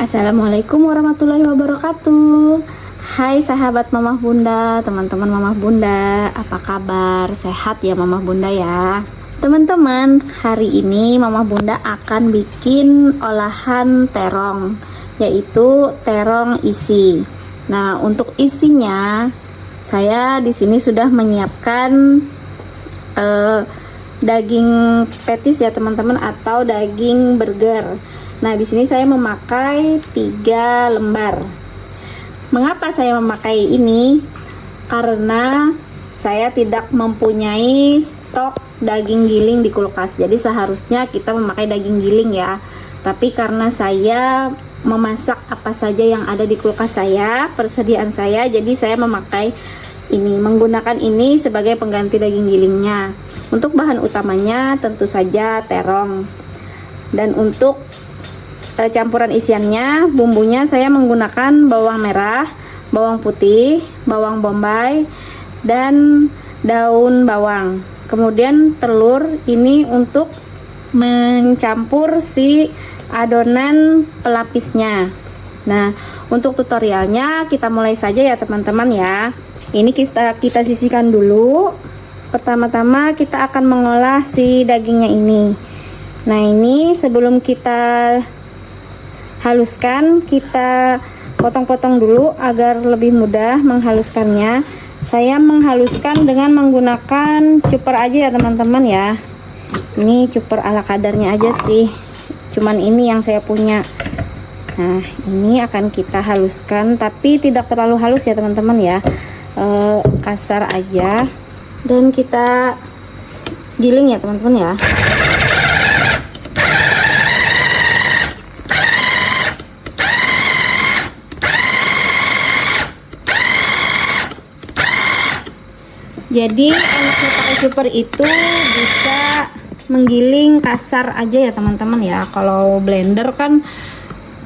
Assalamualaikum warahmatullahi wabarakatuh. Hai sahabat Mamah Bunda, teman-teman Mamah Bunda, apa kabar? Sehat ya Mamah Bunda ya. Teman-teman, hari ini Mamah Bunda akan bikin olahan terong, yaitu terong isi. Nah, untuk isinya saya di sini sudah menyiapkan daging petis ya teman-teman, atau daging burger. Nah, di sini saya memakai 3 lembar. Mengapa saya memakai ini? Karena saya tidak mempunyai stok daging giling di kulkas. Jadi seharusnya kita memakai daging giling ya. Tapi karena saya memasak apa saja yang ada di kulkas saya, persediaan saya, jadi saya memakai ini, menggunakan ini sebagai pengganti daging gilingnya. Untuk bahan utamanya tentu saja terong. Dan untuk campuran isiannya, bumbunya saya menggunakan bawang merah, bawang putih, bawang bombay, dan daun bawang. Kemudian telur ini untuk mencampur si adonan pelapisnya. Nah, untuk tutorialnya kita mulai saja ya teman-teman ya. Ini kita sisihkan dulu. Pertama-tama kita akan mengolah si dagingnya ini. Nah, ini sebelum kita haluskan, kita potong-potong dulu agar lebih mudah menghaluskannya. Saya menghaluskan dengan menggunakan chopper aja ya teman-teman ya. Ini chopper ala kadarnya aja sih, cuman ini yang saya punya. Nah, ini akan kita haluskan, tapi tidak terlalu halus ya teman-teman ya, kasar aja. Dan kita giling ya teman-teman ya. Jadi enaknya pakai chopper itu bisa menggiling kasar aja ya teman-teman ya. Kalau blender kan,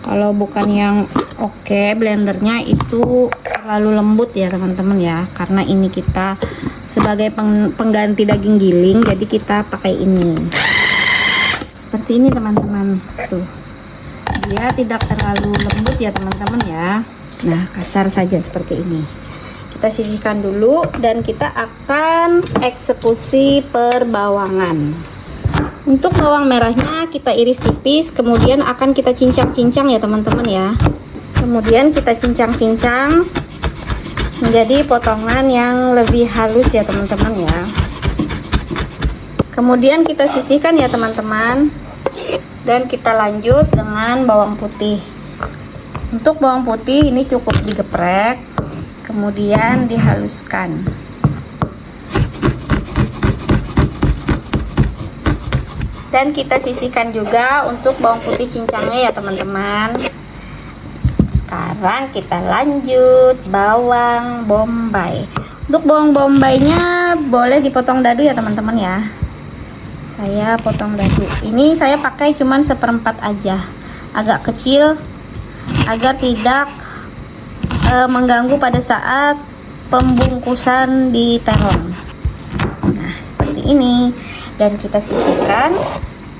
kalau bukan yang oke, blendernya itu terlalu lembut ya teman-teman ya. Karena ini kita sebagai pengganti daging giling, jadi kita pakai ini. Seperti ini teman-teman. Tuh, dia tidak terlalu lembut ya teman-teman ya. Nah, kasar saja seperti ini. Kita sisihkan dulu dan kita akan eksekusi perbawangan. Untuk bawang merahnya kita iris tipis, kemudian akan kita cincang-cincang ya teman-teman ya. Kemudian kita cincang-cincang menjadi potongan yang lebih halus ya teman-teman ya. Kemudian kita sisihkan ya teman-teman. Dan kita lanjut dengan bawang putih. Untuk bawang putih ini cukup digeprek, kemudian dihaluskan. Dan kita sisihkan juga untuk bawang putih cincangnya ya teman-teman. Sekarang kita lanjut bawang bombay. Untuk bawang bombaynya boleh dipotong dadu ya teman-teman ya. Saya potong dadu. Ini saya pakai cuman 1/4 aja, agak kecil agar tidak mengganggu pada saat pembungkusan di terong. Nah, seperti ini. Dan kita sisihkan.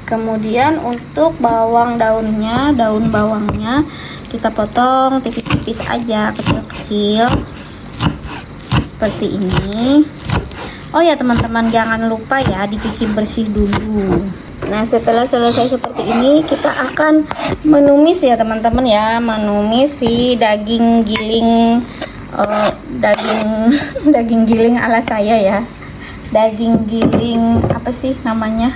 Kemudian untuk bawang daunnya, daun bawangnya kita potong tipis-tipis aja, kecil-kecil seperti ini. Oh ya teman-teman, jangan lupa ya dicuci bersih dulu. Nah, setelah selesai seperti ini, kita akan menumis ya teman-teman ya, menumis si daging giling, daging giling ala saya ya. Daging giling apa sih namanya?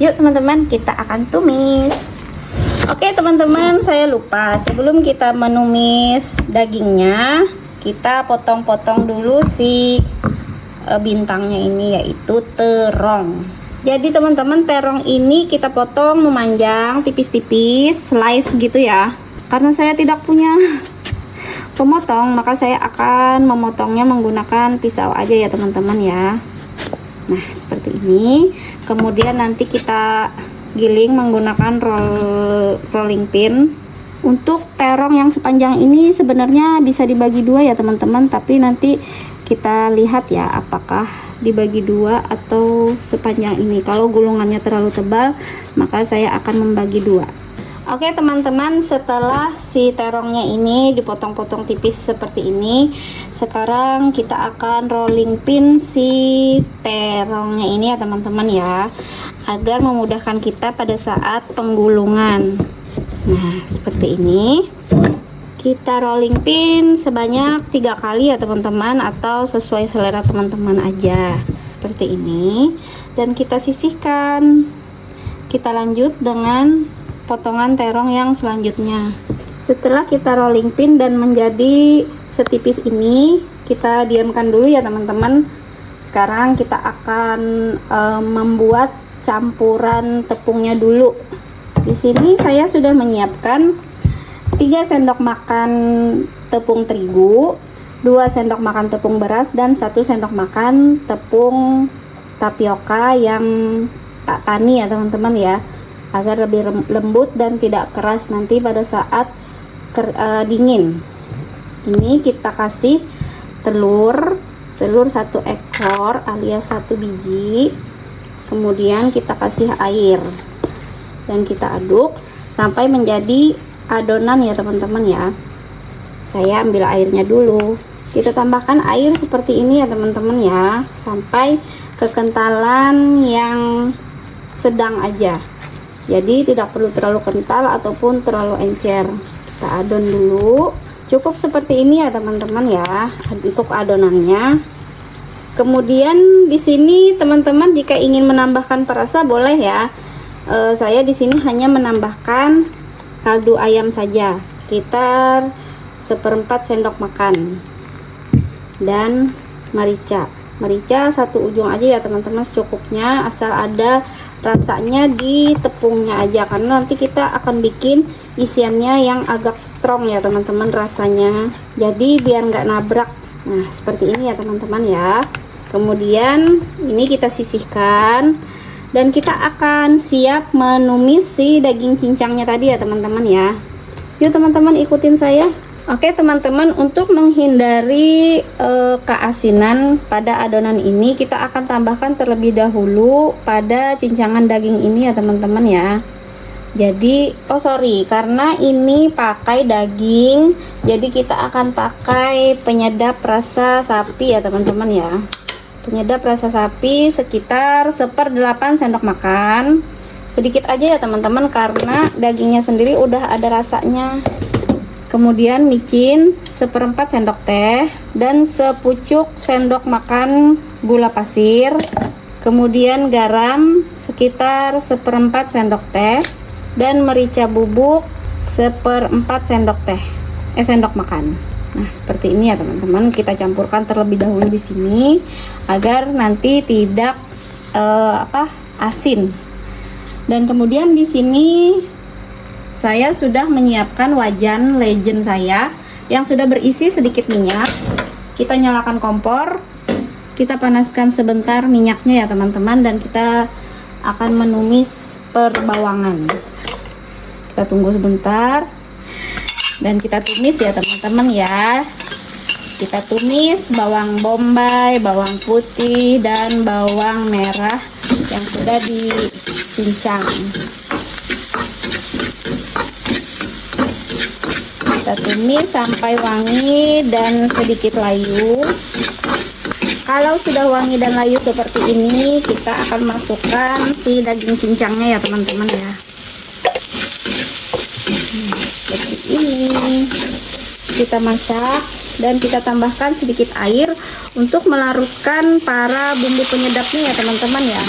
Yuk teman-teman, kita akan tumis. Oke teman-teman, saya lupa, sebelum kita menumis dagingnya, kita potong-potong dulu si bintangnya ini, yaitu terong. Jadi teman-teman, terong ini kita potong memanjang tipis-tipis, slice gitu ya. Karena saya tidak punya pemotong, maka saya akan memotongnya menggunakan pisau aja ya teman-teman ya. Nah, seperti ini. Kemudian nanti kita giling menggunakan rolling pin. Untuk terong yang sepanjang ini sebenarnya bisa dibagi 2 ya teman-teman, tapi nanti kita lihat ya apakah dibagi 2 atau sepanjang ini. Kalau gulungannya terlalu tebal, maka saya akan membagi 2. Oke teman-teman, setelah si terongnya ini dipotong-potong tipis seperti ini, sekarang kita akan rolling pin si terongnya ini ya teman-teman ya, agar memudahkan kita pada saat penggulungan. Nah seperti ini, kita rolling pin sebanyak 3 kali ya teman-teman, atau sesuai selera teman-teman aja seperti ini. Dan kita sisihkan. Kita lanjut dengan potongan terong yang selanjutnya. Setelah kita rolling pin dan menjadi setipis ini, kita diamkan dulu ya teman-teman. Sekarang kita akan membuat campuran tepungnya dulu. Di sini saya sudah menyiapkan 3 sendok makan tepung terigu, 2 sendok makan tepung beras, dan 1 sendok makan tepung tapioka yang tak tani ya teman-teman ya, agar lebih lembut dan tidak keras nanti pada saat dingin. Ini kita kasih telur 1 ekor alias 1 biji, kemudian kita kasih air dan kita aduk sampai menjadi adonan ya teman-teman ya. Saya ambil airnya dulu, kita tambahkan air seperti ini ya teman-teman ya, sampai kekentalan yang sedang aja. Jadi tidak perlu terlalu kental ataupun terlalu encer. Kita adon dulu. Cukup seperti ini ya teman-teman ya untuk adonannya. Kemudian di sini teman-teman jika ingin menambahkan perasa boleh ya. Saya di sini hanya menambahkan kaldu ayam saja, sekitar 1/4 sendok makan, dan merica 1 ujung aja ya teman-teman, secukupnya, asal ada rasanya di tepungnya aja, karena nanti kita akan bikin isiannya yang agak strong ya teman-teman rasanya, jadi biar nggak nabrak. Nah seperti ini ya teman-teman ya. Kemudian ini kita sisihkan dan kita akan siap menumis si daging cincangnya tadi ya teman-teman ya. Yuk teman-teman ikutin saya. Oke teman-teman, untuk menghindari keasinan pada adonan ini, kita akan tambahkan terlebih dahulu pada cincangan daging ini ya teman-teman ya. Jadi karena ini pakai daging, jadi kita akan pakai penyedap rasa sapi ya teman-teman ya. Penyedap rasa sapi sekitar 1/8 sendok makan, sedikit aja ya teman-teman karena dagingnya sendiri udah ada rasanya. Kemudian micin 1/4 sendok teh dan sepucuk sendok makan gula pasir. Kemudian garam sekitar 1/4 sendok teh dan merica bubuk 1/4 sendok makan. Nah, seperti ini ya teman-teman. Kita campurkan terlebih dahulu di sini agar nanti tidak asin. Dan kemudian di sini saya sudah menyiapkan wajan legend saya yang sudah berisi sedikit minyak. Kita nyalakan kompor, kita panaskan sebentar minyaknya ya teman-teman, dan kita akan menumis perbawangan. Kita tunggu sebentar dan kita tumis ya teman-teman ya. Kita tumis bawang bombay, bawang putih, dan bawang merah yang sudah dicincang. Kita tumis sampai wangi dan sedikit layu. Kalau sudah wangi dan layu seperti ini, kita akan masukkan si daging cincangnya ya teman-teman ya. Seperti ini. Kita masak dan kita tambahkan sedikit air untuk melarutkan para bumbu penyedapnya ya teman-teman ya.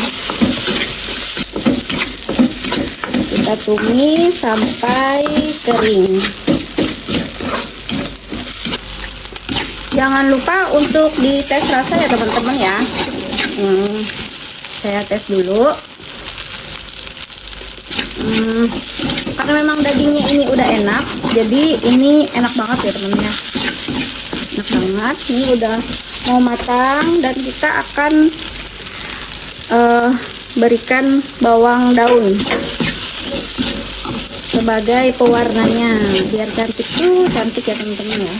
Kita tumis sampai kering. Jangan lupa untuk dites rasa ya teman-teman ya. Saya tes dulu. Karena memang dagingnya ini udah enak, jadi ini enak banget ya teman-teman ya. Enak banget. Ini udah mau matang dan kita akan berikan bawang daun sebagai pewarnanya biar cantik ya teman-teman ya.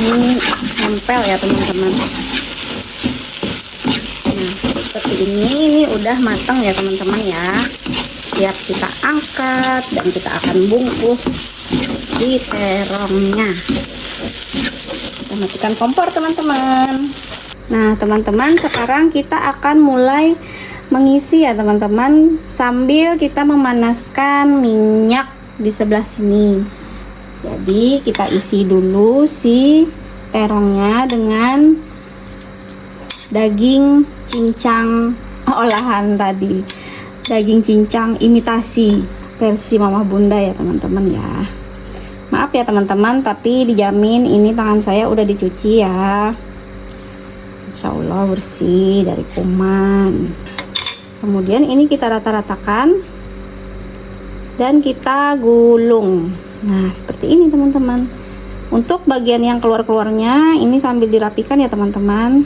Ini nempel ya teman-teman. Nah seperti ini udah matang ya teman-teman ya. siap kita angkat dan kita akan bungkus di terongnya. Kita matikan kompor teman-teman. Nah teman-teman, sekarang kita akan mulai mengisi ya teman-teman, sambil kita memanaskan minyak di sebelah sini. Jadi kita isi dulu si terongnya dengan daging cincang olahan tadi, daging cincang imitasi versi Mama Bunda ya teman-teman ya. Maaf ya teman-teman, tapi dijamin ini tangan saya udah dicuci ya, Insya Allah bersih dari kuman. Kemudian ini kita rata-ratakan dan kita gulung. Nah seperti ini teman-teman. Untuk bagian yang keluar-keluarnya ini sambil dirapikan ya teman-teman.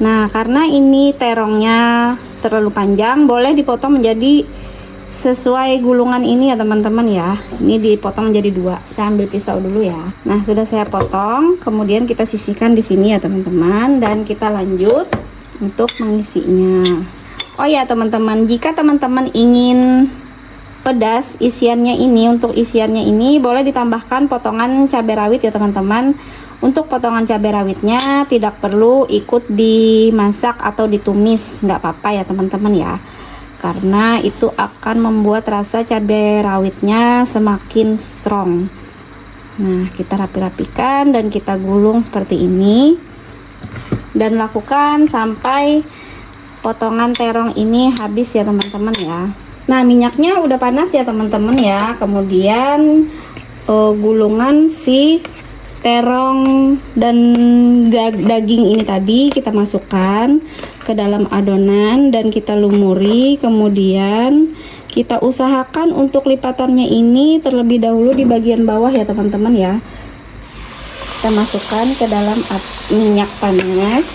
Nah karena ini terongnya terlalu panjang, boleh dipotong menjadi sesuai gulungan ini ya teman-teman ya. Ini dipotong menjadi 2. Saya ambil pisau dulu ya. Nah sudah saya potong, kemudian kita sisihkan di sini ya teman-teman, dan kita lanjut untuk mengisinya. Oh ya teman-teman, jika teman-teman ingin pedas isiannya ini, untuk isiannya ini boleh ditambahkan potongan cabai rawit ya teman-teman. Untuk potongan cabai rawitnya tidak perlu ikut dimasak atau ditumis, nggak apa-apa ya teman-teman ya, karena itu akan membuat rasa cabai rawitnya semakin strong. Nah kita rapi-rapikan dan kita gulung seperti ini, dan lakukan sampai potongan terong ini habis ya teman-teman ya. Nah minyaknya udah panas ya teman-teman ya. Kemudian gulungan si terong dan daging ini tadi kita masukkan ke dalam adonan dan kita lumuri. Kemudian kita usahakan untuk lipatannya ini terlebih dahulu di bagian bawah ya teman-teman ya. Kita masukkan ke dalam minyak panas,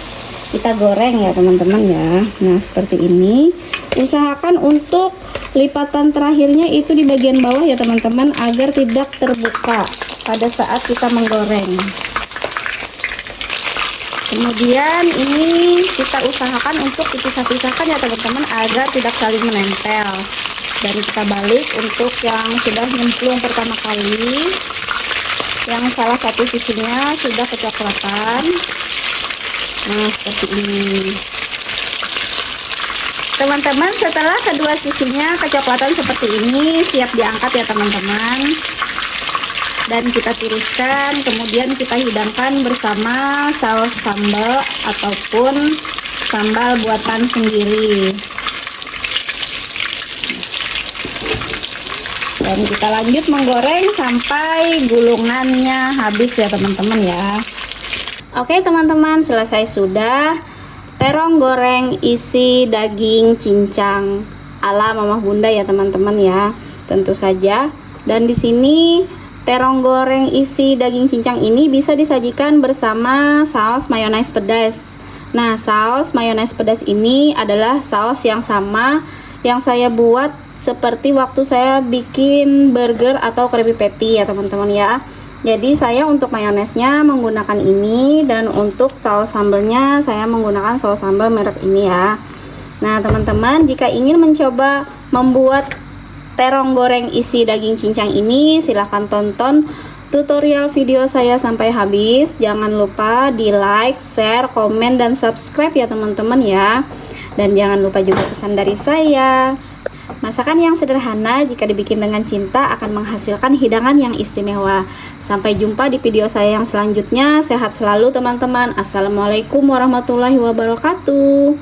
kita goreng ya teman-teman ya. Nah seperti ini. Usahakan untuk lipatan terakhirnya itu di bagian bawah ya teman-teman, agar tidak terbuka pada saat kita menggoreng. Kemudian ini kita usahakan untuk dipisah-pisahkan ya teman-teman, agar tidak saling menempel. Dan kita balik untuk yang sudah nyemplung pertama kali, yang salah satu sisinya sudah kecoklatan. Nah seperti ini teman-teman. Setelah kedua sisinya kecoklatan seperti ini, siap diangkat ya teman-teman, dan kita tiriskan. Kemudian kita hidangkan bersama saus sambal ataupun sambal buatan sendiri, dan kita lanjut menggoreng sampai gulungannya habis ya teman-teman ya. Oke teman-teman, selesai sudah terong goreng isi daging cincang ala Mama Bunda ya teman-teman ya, tentu saja. Dan di sini terong goreng isi daging cincang ini bisa disajikan bersama saus mayones pedas. Nah saus mayones pedas ini adalah saus yang sama yang saya buat seperti waktu saya bikin burger atau Krabby Patty ya teman-teman ya. Jadi saya untuk mayonesnya menggunakan ini, dan untuk saus sambalnya saya menggunakan saus sambal merek ini ya. Nah teman-teman, jika ingin mencoba membuat terong goreng isi daging cincang ini, silahkan tonton tutorial video saya sampai habis. Jangan lupa di like, share, komen, dan subscribe ya teman-teman ya. Dan jangan lupa juga pesan dari saya, masakan yang sederhana jika dibikin dengan cinta akan menghasilkan hidangan yang istimewa. Sampai jumpa di video saya yang selanjutnya. Sehat selalu teman-teman. Assalamualaikum warahmatullahi wabarakatuh.